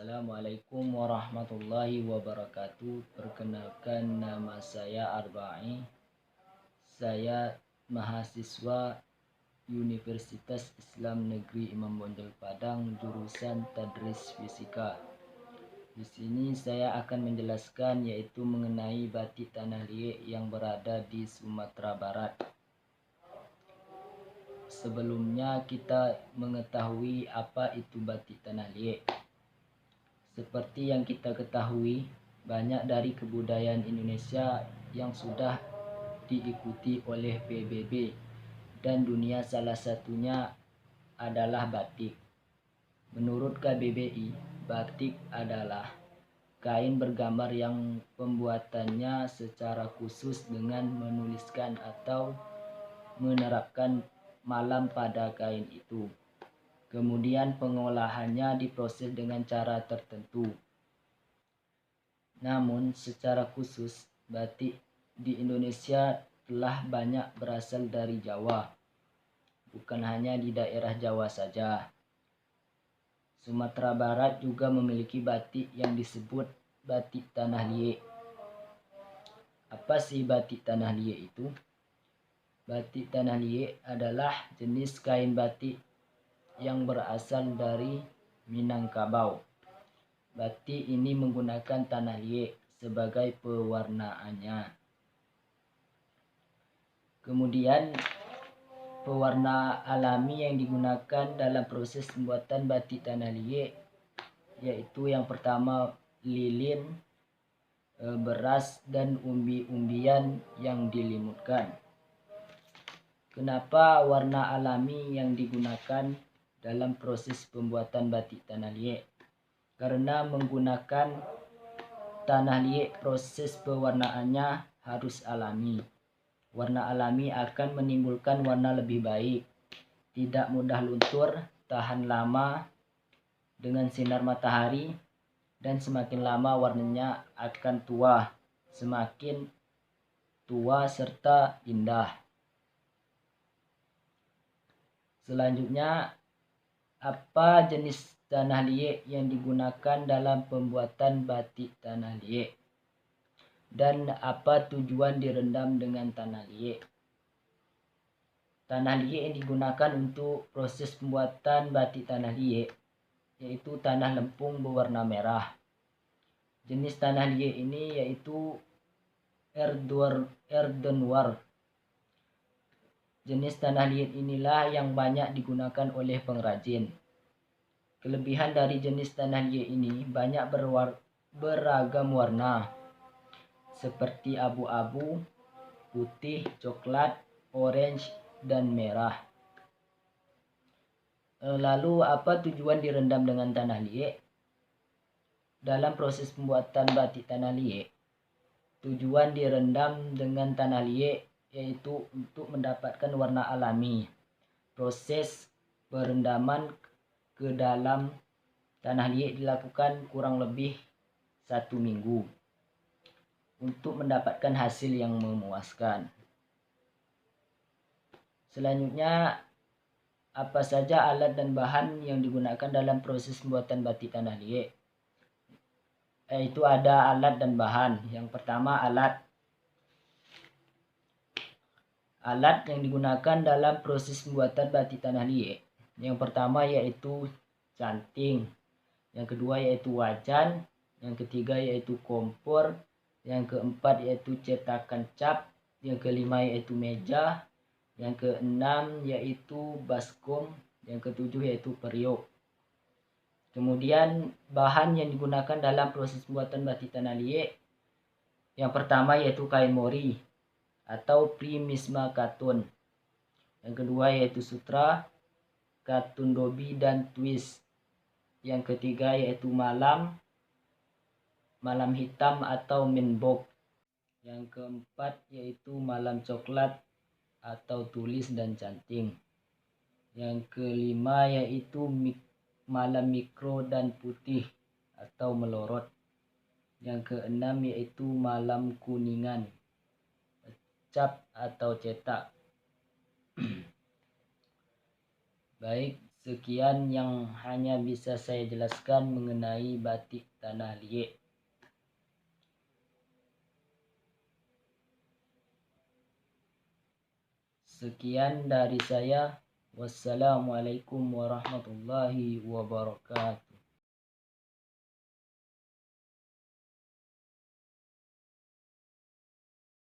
Assalamualaikum warahmatullahi wabarakatuh. Perkenalkan, nama saya Arba'i. Saya mahasiswa Universitas Islam Negeri Imam Bonjol Padang, jurusan Tadris Fisika. Di sini saya akan menjelaskan yaitu mengenai batik Tanah Liek yang berada di Sumatera Barat. Sebelumnya kita mengetahui apa itu batik Tanah Liek. Seperti yang kita ketahui, banyak dari kebudayaan Indonesia yang sudah diikuti oleh PBB dan dunia, salah satunya adalah batik. Menurut KBBI, batik adalah kain bergambar yang pembuatannya secara khusus dengan menuliskan atau menerapkan malam pada kain itu. Kemudian pengolahannya diproses dengan cara tertentu. Namun secara khusus, batik di Indonesia telah banyak berasal dari Jawa. Bukan hanya di daerah Jawa saja. Sumatera Barat juga memiliki batik yang disebut batik Tanah Liek. Apa sih batik Tanah Liek itu? Batik Tanah Liek adalah jenis kain batik yang berasal dari Minangkabau. Batik ini menggunakan tanah liek sebagai pewarnaannya. Kemudian pewarna alami yang digunakan dalam proses pembuatan batik tanah liek yaitu yang pertama lilin, beras, dan umbi-umbian yang dilimutkan. Kenapa warna alami yang digunakan dalam proses pembuatan batik tanah liek? Karena menggunakan tanah liek, proses pewarnaannya harus alami. Warna alami akan menimbulkan warna lebih baik, tidak mudah luntur, tahan lama dengan sinar matahari, dan semakin lama warnanya akan tua, semakin tua serta indah. Selanjutnya, apa jenis tanah liek yang digunakan dalam pembuatan batik tanah liek? Dan apa tujuan direndam dengan tanah liek? Tanah liek yang digunakan untuk proses pembuatan batik tanah liek yaitu tanah lempung berwarna merah. Jenis tanah liek ini yaitu earthenware. Jenis tanah liek inilah yang banyak digunakan oleh pengrajin. Kelebihan dari jenis tanah liek ini banyak beragam warna seperti abu-abu, putih, coklat, orange, dan merah. Lalu apa tujuan direndam dengan tanah liek? Dalam proses pembuatan batik tanah liek, tujuan direndam dengan tanah liek yaitu untuk mendapatkan warna alami. Proses perendaman ke dalam tanah liek dilakukan kurang lebih 1 minggu untuk mendapatkan hasil yang memuaskan. Selanjutnya, apa saja alat dan bahan yang digunakan dalam proses pembuatan batik tanah liek? Yaitu ada alat dan bahan. Yang pertama, alat yang digunakan dalam proses pembuatan batik tanah liek. Yang pertama yaitu canting, yang kedua yaitu wajan, yang ketiga yaitu kompor, yang keempat yaitu cetakan cap, yang kelima yaitu meja, yang keenam yaitu baskom, yang ketujuh yaitu periuk. Kemudian bahan yang digunakan dalam proses pembuatan batik tanah liek, yang pertama yaitu kain mori atau primisma katun. Yang kedua yaitu sutra, katun dobi, dan twist. Yang ketiga yaitu malam hitam atau menbok. Yang keempat yaitu malam coklat atau tulis dan canting. Yang kelima yaitu malam mikro dan putih atau melorot. Yang keenam yaitu malam kuningan, cap atau cetak. Baik, Sekian yang hanya bisa saya jelaskan mengenai batik Tanah Liat. Sekian dari saya. Wassalamualaikum warahmatullahi wabarakatuh.